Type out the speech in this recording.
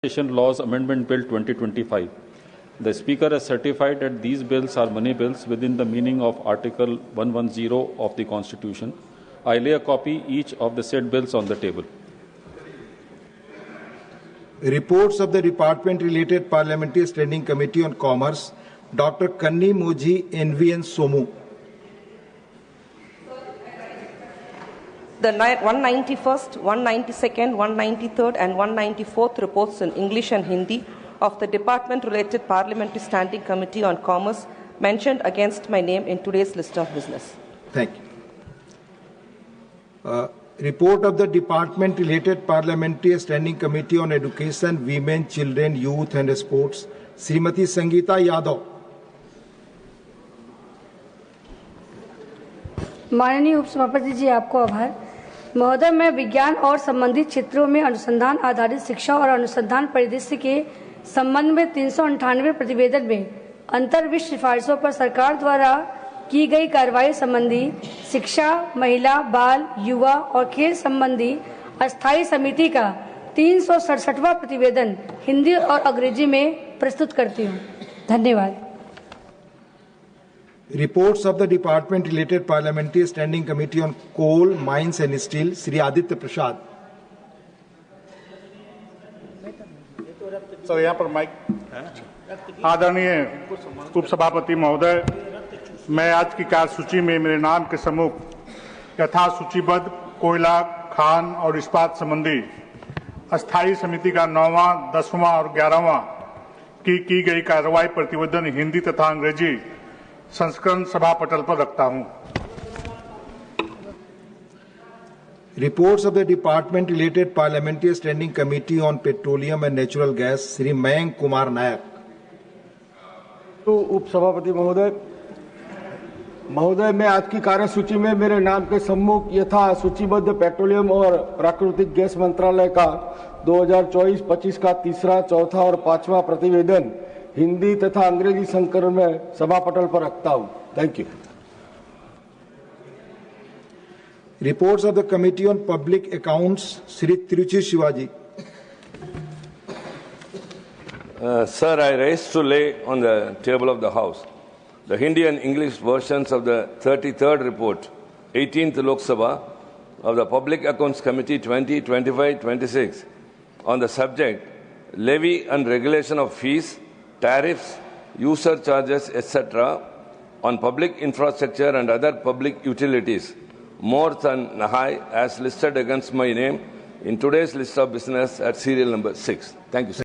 Laws Amendment Bill 2025. The Speaker has certified that these bills are money bills within the meaning of Article 110 of the Constitution. I lay a copy each of the said bills on the table. Reports of the Department-related Parliamentary Standing Committee on Commerce, Dr. Kanni Moji, NV and Somu. The 191st, 192nd, 193rd and 194th reports in English and Hindi of the Department-related Parliamentary Standing Committee on Commerce mentioned against my name in today's list of business. Thank you. Report of the Department-related Parliamentary Standing Committee on Education, Women, Children, Youth and Sports, Srimati Sangeeta Yadav. माननीय उपसभापति जी, आपको आभार। महोदय, मैं विज्ञान और संबंधित क्षेत्रों में अनुसंधान आधारित शिक्षा और अनुसंधान परिदृश्य के संबंध में 398 प्रतिवेदन में अंतर्विश्व सिफारिशों पर सरकार द्वारा की गई कार्रवाई संबंधी शिक्षा, महिला, बाल, युवा और खेल संबंधी अस्थायी समिति का 367वां प्रतिवेदन हिंदी और अंग्रेजी में प्रस्तुत करती हूँ। धन्यवाद। Reports of the Department-related Parliamentary Standing Committee on Coal, Mines and Steel, Sri Aditya Prasad. Sir, यहाँ पर माइक। आदरणीय उपसभापति महोदय, मैं आज की कार्यसूची में मेरे नाम के सम्मुख यथासूचीबद्ध कोयला, खान और इस्पात संबंधी अस्थायी समिति का 9वां, 10वां और 11वां की गई कार्रवाई प्रतिवेदन हिंदी तथा अंग्रेजी संस्करण सभा पटल पर रखता हूं। Reports of the Department-related Parliamentary Standing Committee on Petroleum and Natural Gas, Sri Mayank Kumar Nayak. तो उपसभापति महोदय, मैं आज की कार्यसूची में मेरे नाम के सम्मुख यथा सूचीबद्ध पेट्रोलियम और प्राकृतिक गैस मंत्रालय का 2024-25 का तीसरा, चौथा और 5वां प्रतिवेदन हिंदी तथा अंग्रेजी संस्करण में सभा पटल पर रखता हूं। Thank you. Reports of the Committee on Public Accounts, Sri Tiruchi Shivaji. Sir, I raise to lay on the table of the House the Hindi and English versions of the 33rd report, 18th Lok Sabha of the Public Accounts Committee 2025-26 on the subject levy and regulation of fees, tariffs, user charges, etc. on public infrastructure and other public utilities, more than Nahai, as listed against my name in today's list of business at serial number 6. Thank you, sir.